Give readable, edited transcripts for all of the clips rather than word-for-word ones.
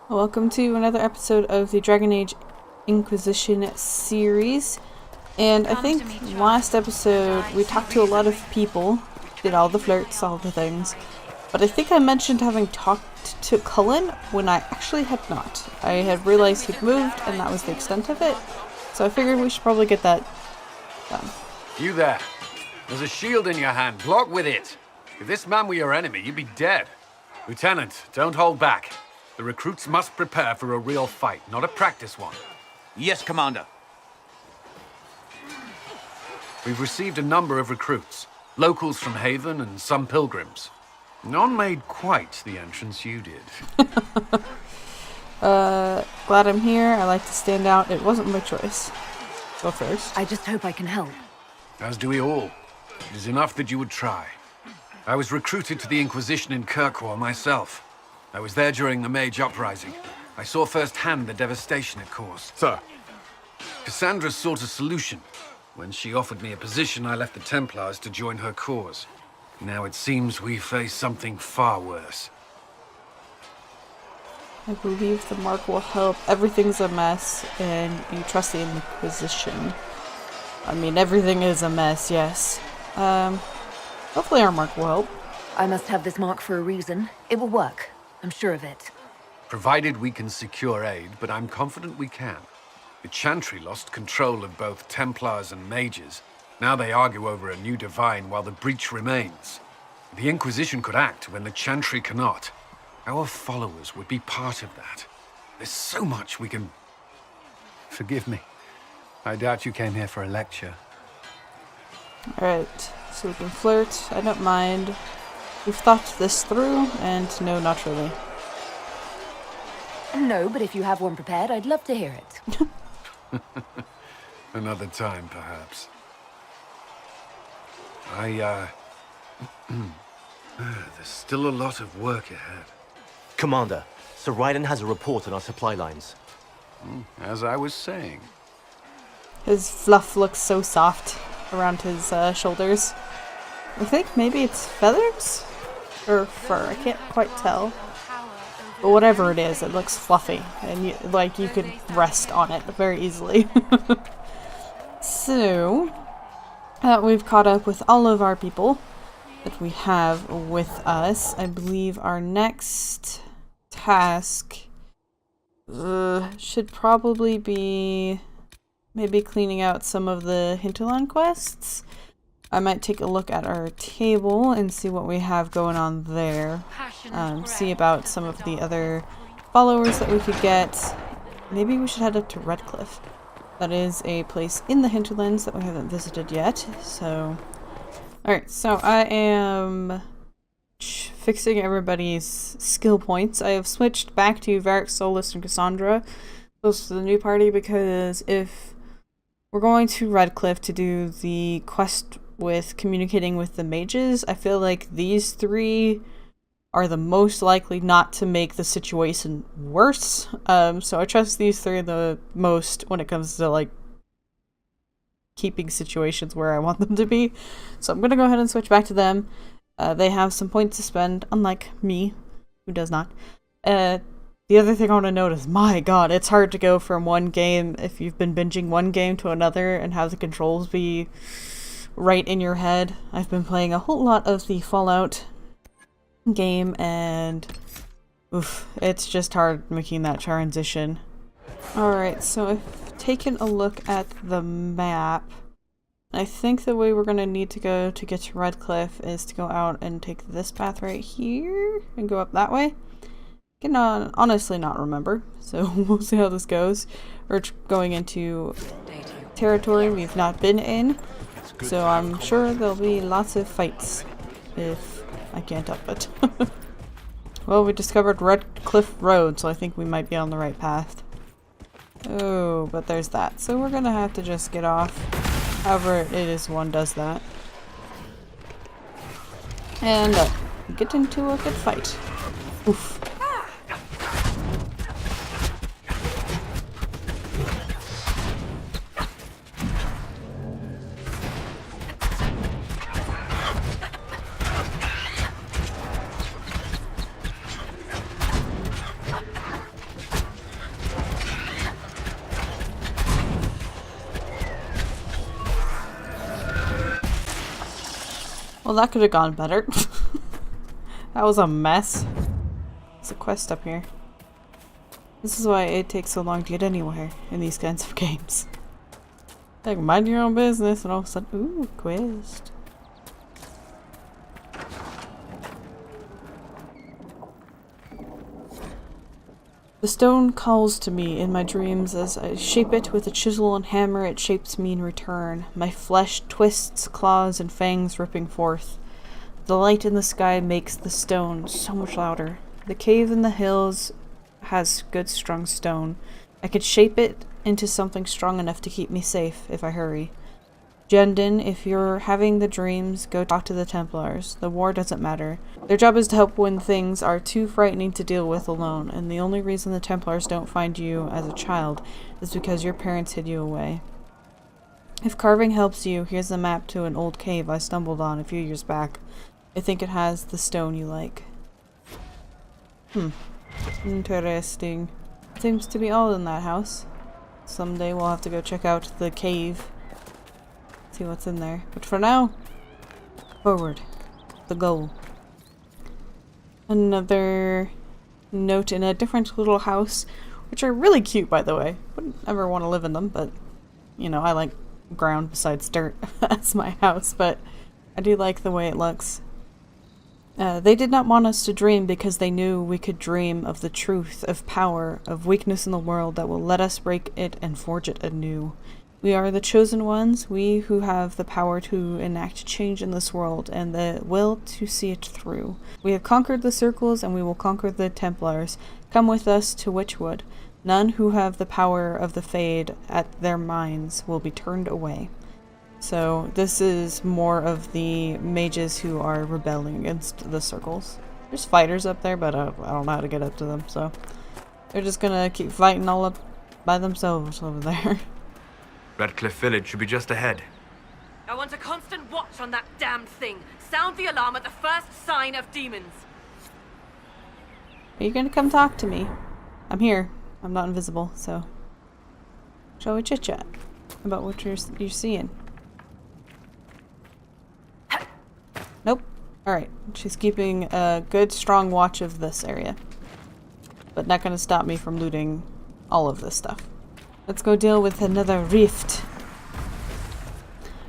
Welcome to another episode of the Dragon Age Inquisition series. And I think last episode we talked to a lot of people, did all the flirts, all the things. But I think I mentioned having talked to Cullen when I actually had not. I had realized he'd moved and that was the extent of it. So I figured we should probably get that done. You there. There's a shield in your hand. Block with it. If this man were your enemy, you'd be dead. Lieutenant, don't hold back. The recruits must prepare for a real fight, not a practice one. Yes, Commander. We've received a number of recruits. Locals from Haven and some pilgrims. None made quite the entrance you did. Glad I'm here. I like to stand out. It wasn't my choice. Go first. I just hope I can help. As do we all. It is enough that you would try. I was recruited to the Inquisition in Kirkwall myself. I was there during the Mage Uprising. I saw firsthand the devastation it caused. Sir. Cassandra sought a solution. When she offered me a position, I left the Templars to join her cause. Now it seems we face something far worse. I believe the mark will help. Everything's a mess, and you trust the Inquisition. I mean, everything is a mess, yes. Hopefully our mark will help. I must have this mark for a reason. It will work. I'm sure of it. Provided we can secure aid, but I'm confident we can. The Chantry lost control of both Templars and Mages. Now they argue over a new divine while the breach remains. The Inquisition could act when the Chantry cannot. Our followers would be part of that. There's so much we can... Forgive me. I doubt you came here for a lecture. Alright, so we can flirt. I don't mind. We've thought this through, and no, not really. No, but if you have one prepared, I'd love to hear it. Another time, perhaps. There's still a lot of work ahead. Commander, Sir Ryden has a report on our supply lines. As I was saying. His fluff looks so soft around his shoulders. I think maybe it's feathers? Or fur, I can't quite tell. But whatever it is, it looks fluffy. And you could rest on it very easily. So, we've caught up with all of our people that we have with us. I believe our next task should probably be maybe cleaning out some of the hinterland quests. I might take a look at our table and see what we have going on there. See about some of the other followers that we could get. Maybe we should head up to Redcliffe. That is a place in the hinterlands that we haven't visited yet. So, alright, so I am fixing everybody's skill points. I have switched back to Varric, Solus, and Cassandra. Those are the new party because if we're going to Redcliffe to do the quest with communicating with the mages, I feel like these three are the most likely not to make the situation worse. So I trust these three the most when it comes to like keeping situations where I want them to be. So I'm gonna go ahead and switch back to them. They have some points to spend, unlike me, who does not. The other thing I want to note is, my god, it's hard to go from one game, if you've been binging one game to another, and have the controls be right in your head. I've been playing a whole lot of the Fallout game, and oof, it's just hard making that transition. Alright, so I've taken a look at the map. I think the way we're going to need to go to get to Redcliffe is to go out and take this path right here and go up that way. I can honestly not remember, so we'll see how this goes. We're going into territory we've not been in, so I'm sure there'll be lots of fights if I can't help it. Well, we discovered Redcliffe Road, so I think we might be on the right path. Oh, but there's that. So we're gonna have to just get off. However it is one does that. And get into a good fight. Oof. Well, that could have gone better. That was a mess. There's a quest up here. This is why it takes so long to get anywhere in these kinds of games. Like, mind your own business, and all of a sudden, ooh, quest. The stone calls to me in my dreams as I shape it with a chisel and hammer. It shapes me in return. My flesh twists, claws and fangs ripping forth. The light in the sky makes the stone so much louder. The cave in the hills has good strong stone. I could shape it into something strong enough to keep me safe if I hurry. Jendon, if you're having the dreams, go talk to the Templars. The war doesn't matter. Their job is to help when things are too frightening to deal with alone, and the only reason the Templars don't find you as a child is because your parents hid you away. If carving helps you, here's a map to an old cave I stumbled on a few years back. I think it has the stone you like. Interesting. Seems to be all in that house. Someday we'll have to go check out the cave. See what's in there. But for now, forward. The goal. Another note in a different little house, which are really cute, by the way. Wouldn't ever want to live in them, but, you know, I like ground besides dirt as my house, but I do like the way it looks. They did not want us to dream because they knew we could dream of the truth, of power, of weakness in the world that will let us break it and forge it anew. We are the chosen ones, we who have the power to enact change in this world and the will to see it through. We have conquered the circles and we will conquer the Templars. Come with us to Witchwood. None who have the power of the Fade at their minds will be turned away. So this is more of the mages who are rebelling against the circles. There's fighters up there, but I don't know how to get up to them, so they're just gonna keep fighting all up by themselves over there. Redcliffe village should be just ahead. I want a constant watch on that damned thing. Sound the alarm at the first sign of demons. Are you gonna come talk to me? I'm here. I'm not invisible, so shall we chit-chat about what you're seeing? Nope. Alright, she's keeping a good strong watch of this area. But not gonna stop me from looting all of this stuff. Let's go deal with another rift.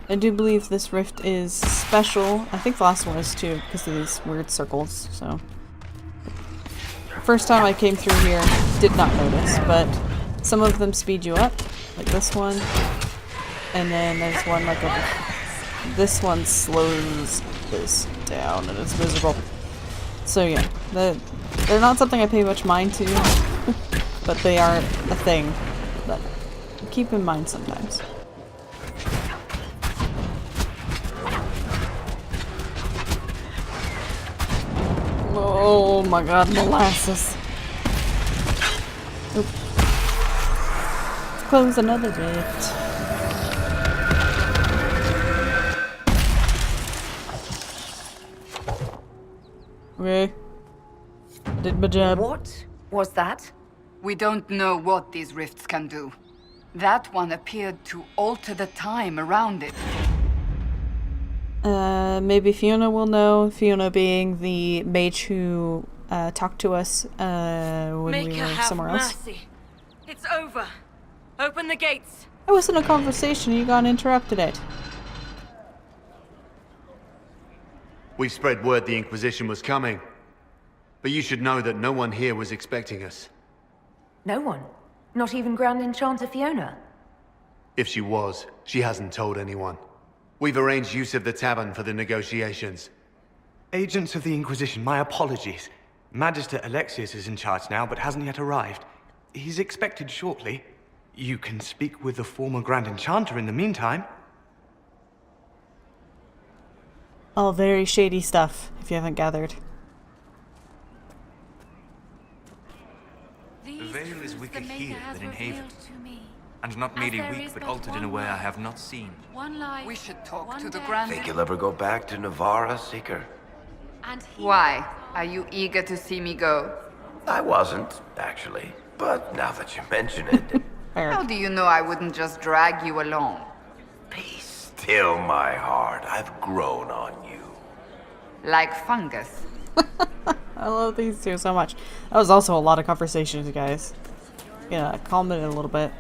I do believe this rift is special. I think the last one is too, because of these weird circles, so. First time I came through here, did not notice, but some of them speed you up, like this one. And then there's one like over. This one slows this down and it's miserable. So yeah, they're not something I pay much mind to, but they are a thing that I keep in mind sometimes. Oh my god, molasses. Oop. Let's close another bit. Okay. Did my job. What was that? We don't know what these rifts can do. That one appeared to alter the time around it. Maybe Fiona will know. Fiona being the mage who talked to us when we were somewhere else. Mercy. It's over. Open the gates. It wasn't a conversation. You got interrupted it. We spread word the Inquisition was coming. But you should know that no one here was expecting us. No one? Not even Grand Enchanter Fiona? If she was, she hasn't told anyone. We've arranged use of the tavern for the negotiations. Agents of the Inquisition, my apologies. Magister Alexius is in charge now, but hasn't yet arrived. He's expected shortly. You can speak with the former Grand Enchanter in the meantime. All very shady stuff, if you haven't gathered. The veil is weaker here than in Haven. And not merely weak, but altered in a way I have not seen. We should talk to the Grand... Think you'll ever go back to Navarra, Seeker? Why? Are you eager to see me go? I wasn't, actually. But now that you mention it... How do you know I wouldn't just drag you along? Be still, my heart. I've grown on you. like fungus. I love these two so much. That was also a lot of conversations, guys. Yeah, calm it a little bit.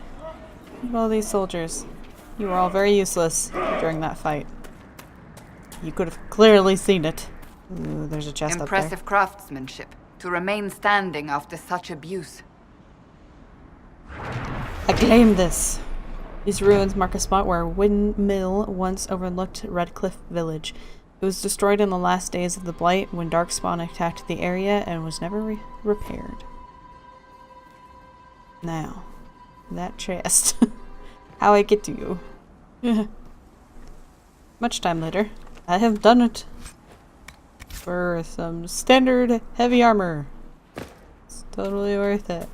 Look at all these soldiers. You were all very useless during that fight. You could have clearly seen it. Ooh, there's a chest Impressive craftsmanship to remain standing after such abuse. up there. I claim this. These ruins mark a spot where a windmill once overlooked Redcliffe village. It was destroyed in the last days of the Blight when Darkspawn attacked the area and was never repaired. Now, that chest. How I get to you. Much time later, I have done it. For some standard heavy armor. It's totally worth it.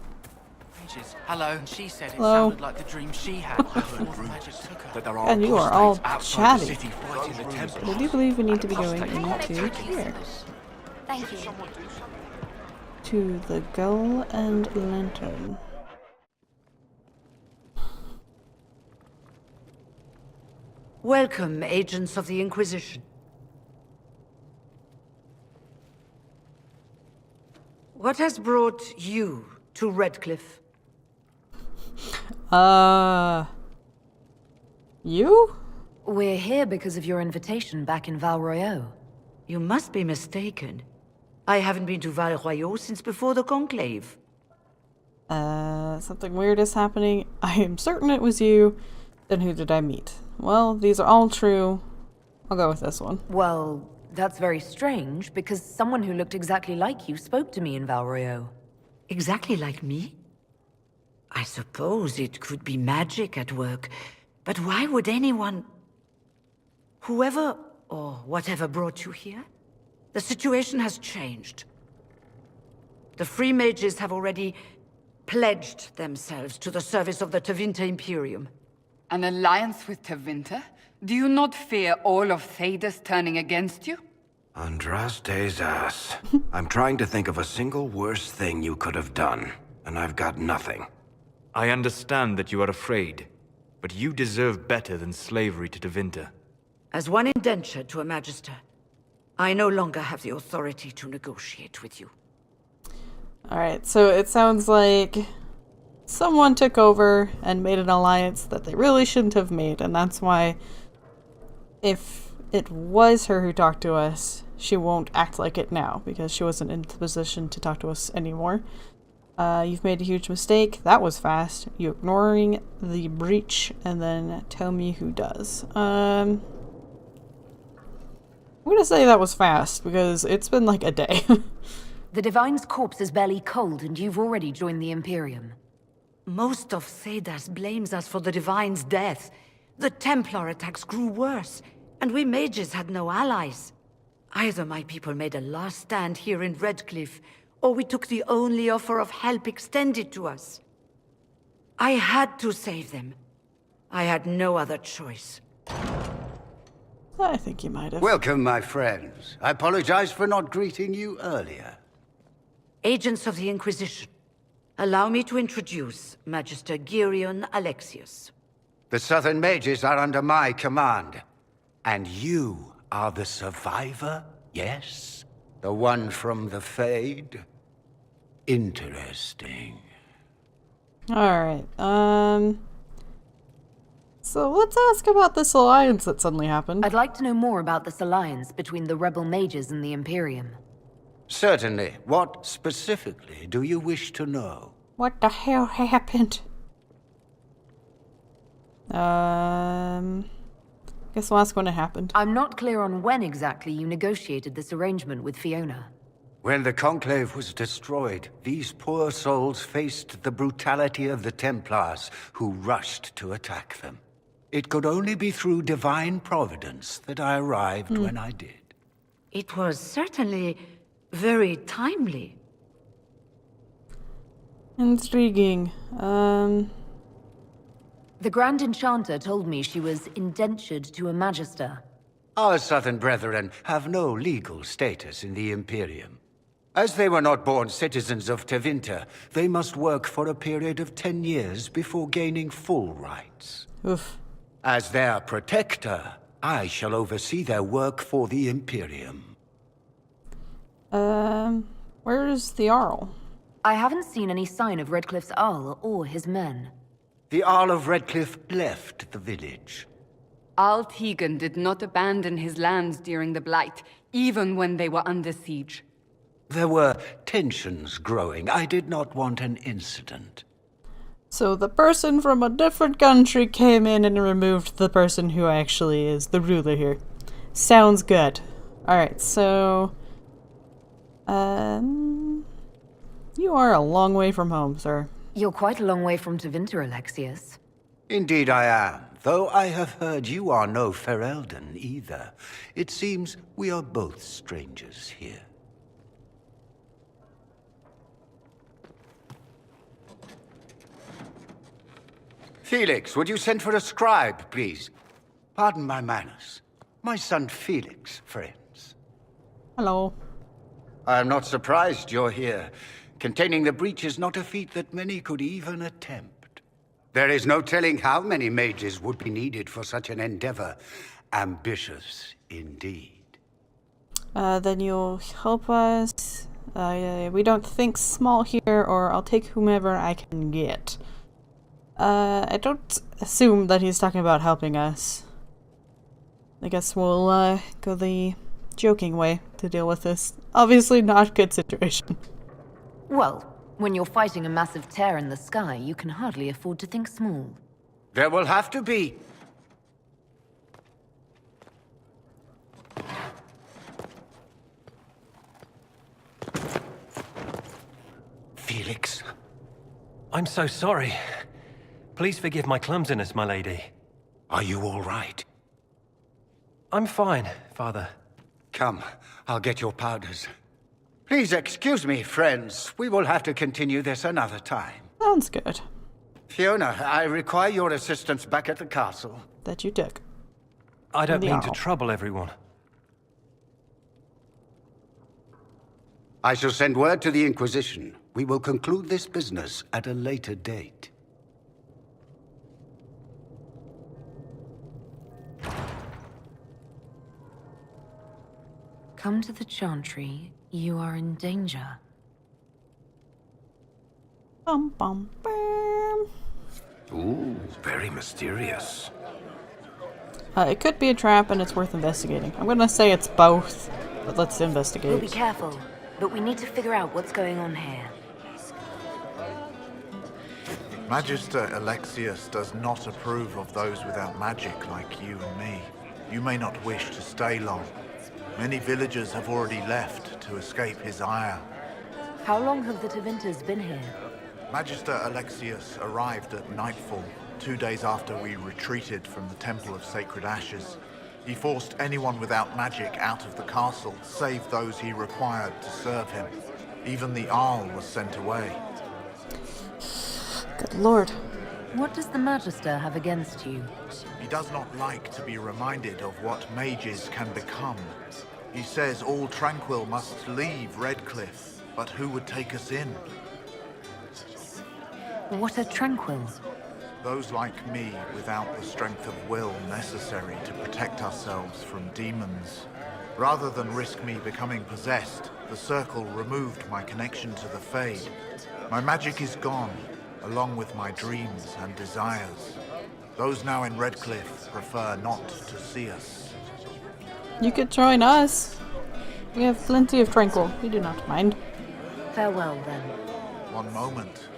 Hello. And she said it Hello. sounded like the dream she had before the magic took her. And you are all chatty. But I do believe we need to be going into here. Thank you. To the Gull and Lantern. Welcome, agents of the Inquisition. What has brought you to Redcliffe? You? We're here because of your invitation back in Val Royeaux. You must be mistaken. I haven't been to Val Royeaux since before the Conclave. Something weird is happening. I am certain it was you. Then who did I meet? Well, these are all true. I'll go with this one. Well, that's very strange, because someone who looked exactly like you spoke to me in Val Royeaux. Exactly like me? I suppose it could be magic at work, but why would anyone... Whoever or whatever brought you here? The situation has changed. The Free Mages have already pledged themselves to the service of the Tevinter Imperium. An alliance with Tevinter? Do you not fear all of Thedas turning against you? Andraste's ass. I'm trying to think of a single worse thing you could have done, and I've got nothing. I understand that you are afraid, but you deserve better than slavery to Tevinter. As one indentured to a Magister, I no longer have the authority to negotiate with you. Alright, so it sounds like someone took over and made an alliance that they really shouldn't have made, and that's why if it was her who talked to us, she won't act like it now, because she wasn't in the position to talk to us anymore. You've made a huge mistake. That was fast. You ignoring the breach, and then tell me who does. I'm gonna say that was fast, because it's been like a day. The Divine's corpse is barely cold, and you've already joined the Imperium. Most of Thedas blames us for the Divine's death. The Templar attacks grew worse, and we mages had no allies. Either my people made a last stand here in Redcliffe, or we took the only offer of help extended to us. I had to save them. I had no other choice. I think you might have. Welcome, my friends. I apologize for not greeting you earlier. Agents of the Inquisition, allow me to introduce Magister Girion Alexius. The Southern Mages are under my command. And you are the survivor, yes? The one from the Fade? Interesting. Alright, so let's ask about this alliance that suddenly happened. I'd like to know more about this alliance between the rebel mages and the Imperium. Certainly. What specifically do you wish to know? What the hell happened? Guess we'll ask when it happened. I'm not clear on when exactly you negotiated this arrangement with Fiona. When the Conclave was destroyed, these poor souls faced the brutality of the Templars, who rushed to attack them. It could only be through divine providence that I arrived when I did. It was certainly very timely. Intriguing. The Grand Enchanter told me she was indentured to a Magister. Our Southern brethren have no legal status in the Imperium. As they were not born citizens of Tevinter, they must work for a period of 10 years before gaining full rights. Oof. As their protector, I shall oversee their work for the Imperium. Where's the Arl? I haven't seen any sign of Redcliffe's Arl or his men. The Arl of Redcliffe left the village. Al Tegan did not abandon his lands during the Blight, even when they were under siege. There were tensions growing. I did not want an incident. So the person from a different country came in and removed the person who actually is the ruler here. Sounds good. Alright, so... You are a long way from home, sir. You're quite a long way from Tevinter, Alexius. Indeed I am, though I have heard you are no Ferelden either. It seems we are both strangers here. Felix, would you send for a scribe, please? Pardon my manners. My son Felix, friends. Hello. I am not surprised you're here. Containing the breach is not a feat that many could even attempt. There is no telling how many mages would be needed for such an endeavor. Ambitious, indeed. Then you'll help us. We don't think small here, or I'll take whomever I can get. I don't assume that he's talking about helping us. I guess we'll, go the joking way to deal with this obviously not good situation. Well, when you're fighting a massive tear in the sky, you can hardly afford to think small. There will have to be. Felix. I'm so sorry. Please forgive my clumsiness, my lady. Are you all right? I'm fine, Father. Come, I'll get your powders. Please excuse me, friends. We will have to continue this another time. Sounds good. Fiona, I require your assistance back at the castle. That you took. I don't mean to trouble everyone. I shall send word to the Inquisition. We will conclude this business at a later date. Come to the Chantry. You are in danger. Bum bum bum. Ooh, very mysterious. It could be a trap and it's worth investigating. I'm gonna say it's both, but let's investigate. We'll be careful, but we need to figure out what's going on here. Magister Alexius does not approve of those without magic like you and me. You may not wish to stay long. Many villagers have already left to escape his ire. How long have the Tevinters been here? Magister Alexius arrived at nightfall, 2 days after we retreated from the Temple of Sacred Ashes. He forced anyone without magic out of the castle, save those he required to serve him. Even the Arl was sent away. Good lord. What does the Magister have against you? He does not like to be reminded of what mages can become. He says all Tranquil must leave Redcliffe, but who would take us in? What are Tranquil? Those like me without the strength of will necessary to protect ourselves from demons. Rather than risk me becoming possessed, the Circle removed my connection to the Fade. My magic is gone, along with my dreams and desires. Those now in Redcliffe prefer not to see us. You could join us. We have plenty of tranquil. We do not mind. Farewell, then. One moment.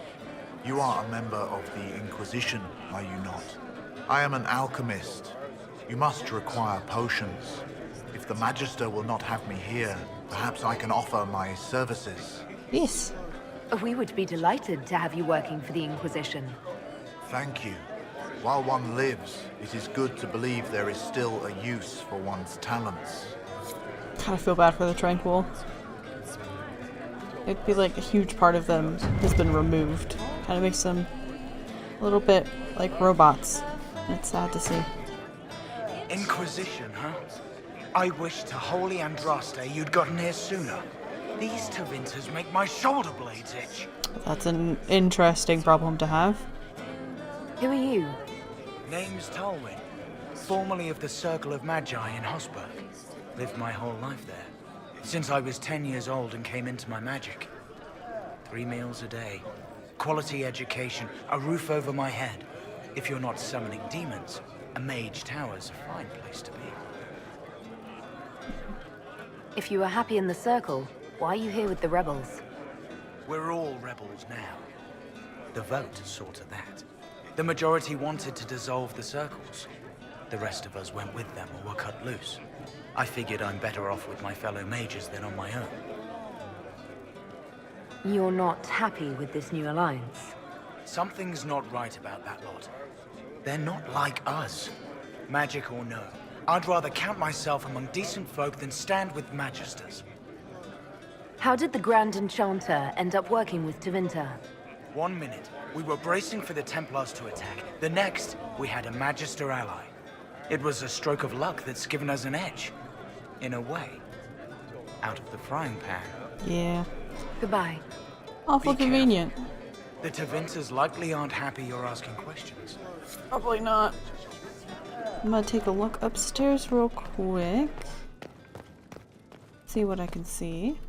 You are a member of the Inquisition, are you not? I am an alchemist. You must require potions. If the Magister will not have me here, perhaps I can offer my services. Yes. We would be delighted to have you working for the Inquisition. Thank you. While one lives, it is good to believe there is still a use for one's talents. Kinda feel bad for the tranquil. It'd be like a huge part of them has been removed. Kinda makes them a little bit like robots. It's sad to see. Inquisition, huh? I wish to Holy Andraste you'd gotten here sooner. These Tevinters make my shoulder blades itch. That's an interesting problem to have. Who are you? Name's Tolwyn, formerly of the Circle of Magi in Hosberg. Lived my whole life there. Since I was 10 years old and came into my magic. 3 meals a day, quality education, a roof over my head. If you're not summoning demons, a mage tower's a fine place to be. If you were happy in the Circle, why are you here with the rebels? We're all rebels now. The vote saw to that. The majority wanted to dissolve the Circles. The rest of us went with them or were cut loose. I figured I'm better off with my fellow mages than on my own. You're not happy with this new alliance? Something's not right about that lot. They're not like us. Magic or no, I'd rather count myself among decent folk than stand with magisters. How did the Grand Enchanter end up working with Tevinter? 1 minute, we were bracing for the Templars to attack. The next, we had a Magister ally. It was a stroke of luck that's given us an edge. In a way. Out of the frying pan. Yeah. Goodbye. Awful convenient. The Tevinters likely aren't happy you're asking questions. Probably not. I'm gonna take a look upstairs real quick. See what I can see.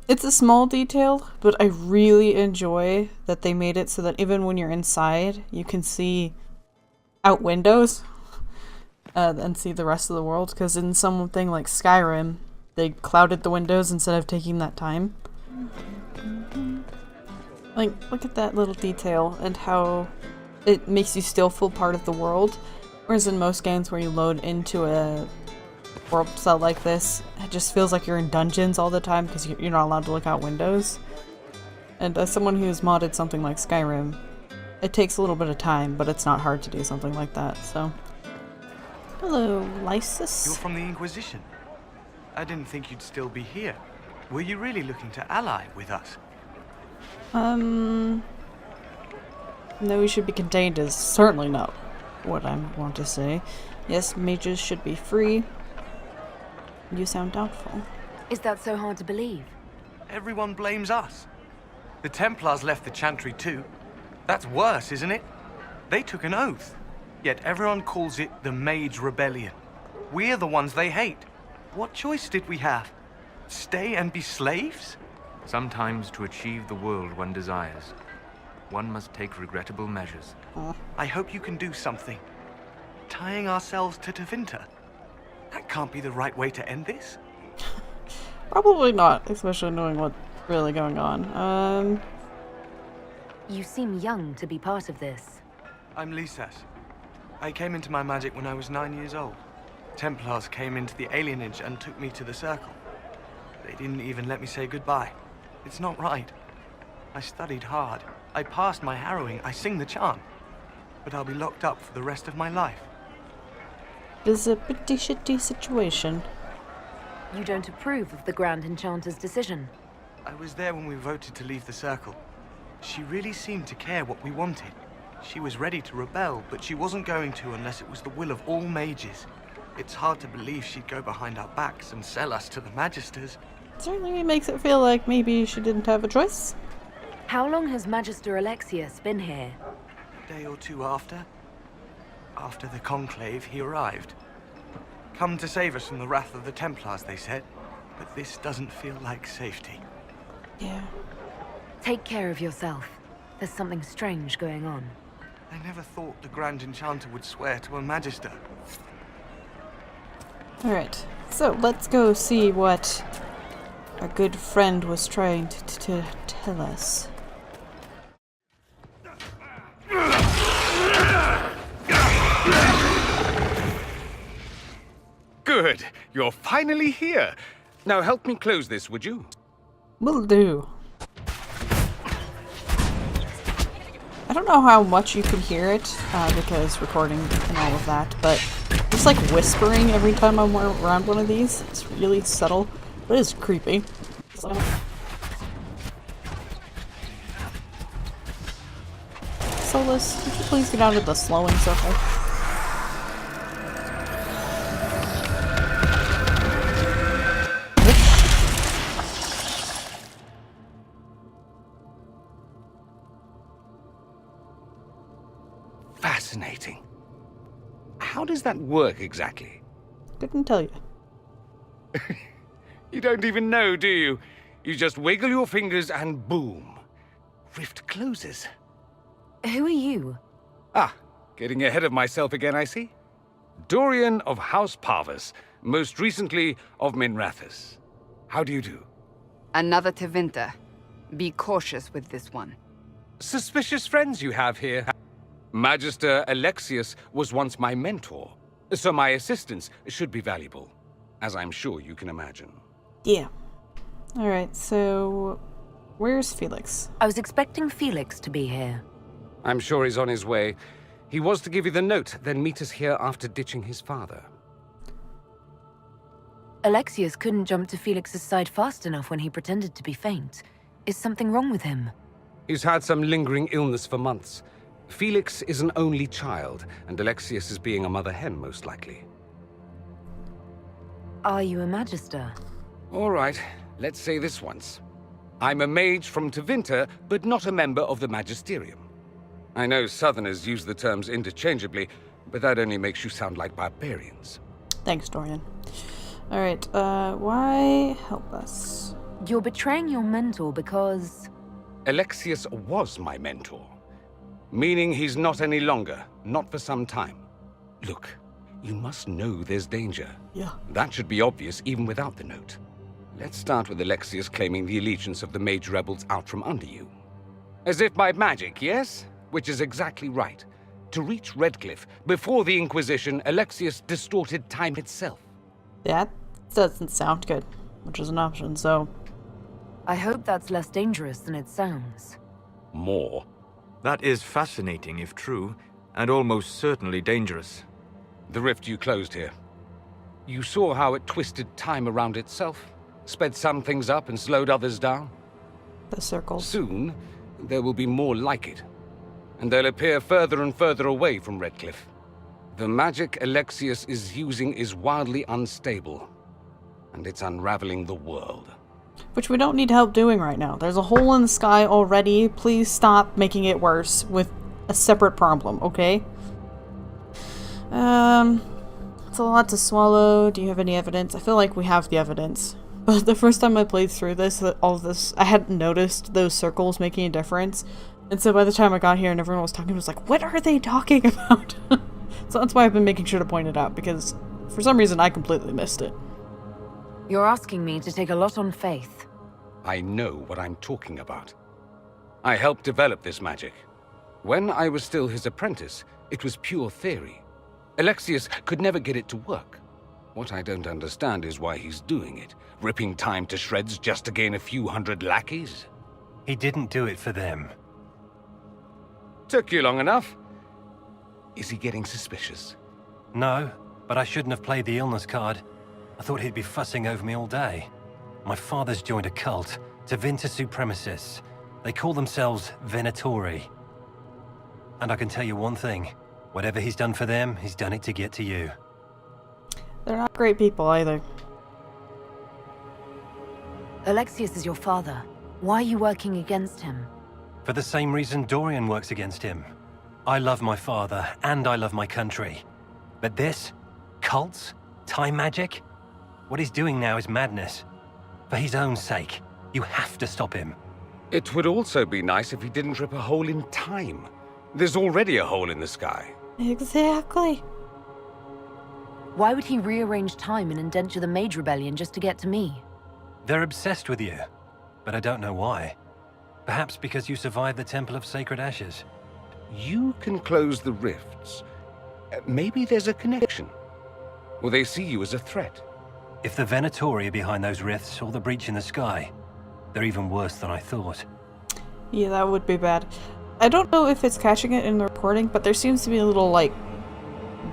It's a small detail, but I really enjoy that they made it so that even when you're inside, you can see out windows and see the rest of the world. Because in something like Skyrim, they clouded the windows instead of taking that time. Like, look at that little detail and how it makes you still feel part of the world. Whereas in most games where you load into a world cell like this, it just feels like you're in dungeons all the time because you're not allowed to look out windows. And as someone who's modded something like Skyrim, it takes a little bit of time, but it's not hard to do something like that, so. Hello, Lysis. You're from the Inquisition. I didn't think you'd still be here. Were you really looking to ally with us? No, we should be contained is certainly not what I want to say. Yes, mages should be free. You sound doubtful. Is that so hard to believe? Everyone blames us. The Templars left the Chantry too. That's worse, isn't it? They took an oath. Yet everyone calls it the Mage Rebellion. We're the ones they hate. What choice did we have? Stay and be slaves? Sometimes to achieve the world one desires, one must take regrettable measures. I hope you can do something. Tying ourselves to Tevinter. That can't be the right way to end this. Probably not, especially knowing what's really going on. You seem young to be part of this. I'm Lysas. I came into my magic when I was 9 years old. Templars came into the alienage and took me to the Circle. They didn't even let me say goodbye. It's not right. I studied hard. I passed my harrowing. I sing the chant. But I'll be locked up for the rest of my life. It's a pretty shitty situation. You don't approve of the Grand Enchanter's decision? I was there when we voted to leave the Circle. She really seemed to care what we wanted. She was ready to rebel, but she wasn't going to unless it was the will of all mages. It's hard to believe she'd go behind our backs and sell us to the Magisters. Certainly makes it feel like maybe she didn't have a choice. How long has Magister Alexius been here? A day or two after. After the Conclave, he arrived. Come to save us from the wrath of the Templars, they said. But this doesn't feel like safety. Yeah. Take care of yourself. There's something strange going on. I never thought the Grand Enchanter would swear to a Magister. Alright, so let's go see what our good friend was trying to tell us. Good. You're finally here. Now help me close this, would you? Will do. I don't know how much you can hear it, because recording and all of that, but just like whispering every time I'm around one of these. It's really subtle, but it's creepy. Solus, could you please get out of the slowing circle? Fascinating. How does that work exactly? Couldn't tell you. You don't even know, do you? You just wiggle your fingers and boom. Rift closes. Who are you? Ah, getting ahead of myself again, I see. Dorian of House Parvus, most recently of Minrathous. How do you do? Another Tevinter. Be cautious with this one. Suspicious friends you have here. Magister Alexius was once my mentor, so my assistance should be valuable, as I'm sure you can imagine. Yeah. Alright, so where's Felix? I was expecting Felix to be here. I'm sure he's on his way. He was to give you the note, then meet us here after ditching his father. Alexius couldn't jump to Felix's side fast enough when he pretended to be faint. Is something wrong with him? He's had some lingering illness for months. Felix is an only child, and Alexius is being a mother hen, most likely. Are you a Magister? All right, let's say this once. I'm a mage from Tevinter, but not a member of the Magisterium. I know Southerners use the terms interchangeably, but that only makes you sound like barbarians. Thanks, Dorian. Alright, why help us? You're betraying your mentor because... Alexius was my mentor. Meaning he's not any longer, not for some time. Look, you must know there's danger. Yeah. That should be obvious even without the note. Let's start with Alexius claiming the allegiance of the mage rebels out from under you. As if by magic, yes? Which is exactly right. To reach Redcliffe, before the Inquisition, Alexius distorted time itself. That doesn't sound good, which is an option, so... I hope that's less dangerous than it sounds. More. That is fascinating if true, and almost certainly dangerous. The rift you closed here. You saw how it twisted time around itself, sped some things up and slowed others down? The circles. Soon, there will be more like it. And they'll appear further and further away from Redcliffe. The magic Alexius is using is wildly unstable, and it's unraveling the world. Which we don't need help doing right now. There's a hole in the sky already. Please stop making it worse with a separate problem, okay? It's a lot to swallow. Do you have any evidence? I feel like we have the evidence. But the first time I played through this, I hadn't noticed those circles making a difference. And so by the time I got here and everyone was talking, I was like, what are they talking about? So that's why I've been making sure to point it out, because for some reason I completely missed it. You're asking me to take a lot on faith. I know what I'm talking about. I helped develop this magic. When I was still his apprentice, it was pure theory. Alexius could never get it to work. What I don't understand is why he's doing it, ripping time to shreds just to gain a few hundred lackeys. He didn't do it for them. Took you long enough. Is he getting suspicious? No, but I shouldn't have played the illness card. I thought he'd be fussing over me all day. My father's joined a cult, Tevinter supremacists. They call themselves Venatori. And I can tell you one thing. Whatever he's done for them, he's done it to get to you. They're not great people either. Alexius is your father. Why are you working against him? For the same reason Dorian works against him. I love my father, and I love my country. But this? Cults? Time magic? What he's doing now is madness. For his own sake, you have to stop him. It would also be nice if he didn't rip a hole in time. There's already a hole in the sky. Exactly. Why would he rearrange time and indenture the Mage Rebellion just to get to me? They're obsessed with you, but I don't know why. Perhaps because you survived the Temple of Sacred Ashes. You can close the rifts. Maybe there's a connection. Or they see you as a threat. If the Venatori are behind those rifts or the breach in the sky, they're even worse than I thought. Yeah, that would be bad. I don't know if it's catching it in the recording, but there seems to be a little, like,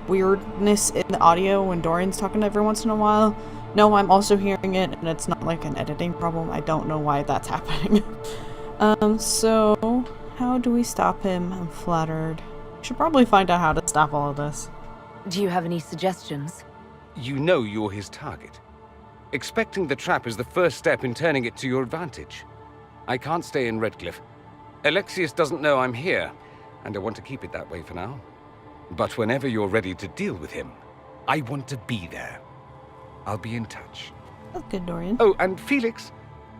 weirdness in the audio when Dorian's talking every once in a while. No, I'm also hearing it, and it's not like an editing problem. I don't know why that's happening. So, how do we stop him? I'm flattered. Should probably find out how to stop all of this. Do you have any suggestions? You know you're his target. Expecting the trap is the first step in turning it to your advantage. I can't stay in Redcliffe. Alexius doesn't know I'm here, and I want to keep it that way for now. But whenever you're ready to deal with him, I want to be there. I'll be in touch. That's good, Dorian. Oh, and Felix,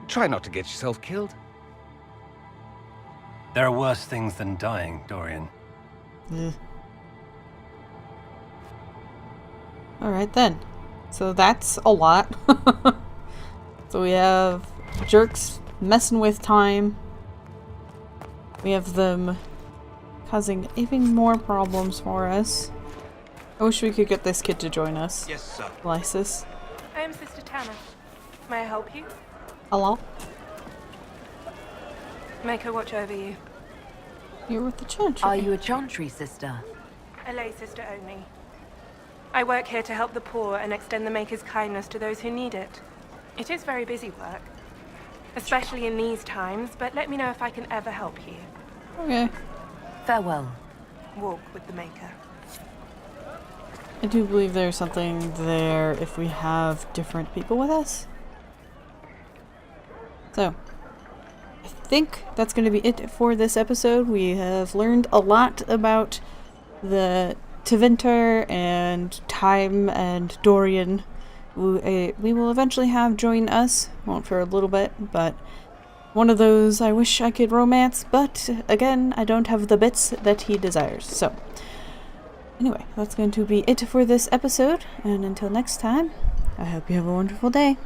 try not to get yourself killed. There are worse things than dying, Dorian. Alright then. So that's a lot. So we have jerks messing with time. We have them causing even more problems for us. I wish we could get this kid to join us. Yes, sir. Lysis. I am Sister Tanner. May I help you? Hello? Make her watch over you. You're with the chantry. Are you a chantry sister? A lay sister only. I work here to help the poor and extend the Maker's kindness to those who need it. It is very busy work, especially in these times, but let me know if I can ever help you. Okay. Farewell. Walk with the Maker. I do believe there's something there if we have different people with us. So, I think that's going to be it for this episode. We have learned a lot about the Tevinter and Time and Dorian. We will eventually have join us. Won't for a little bit, but one of those I wish I could romance, but again, I don't have the bits that he desires. So, anyway, that's going to be it for this episode, and until next time, I hope you have a wonderful day.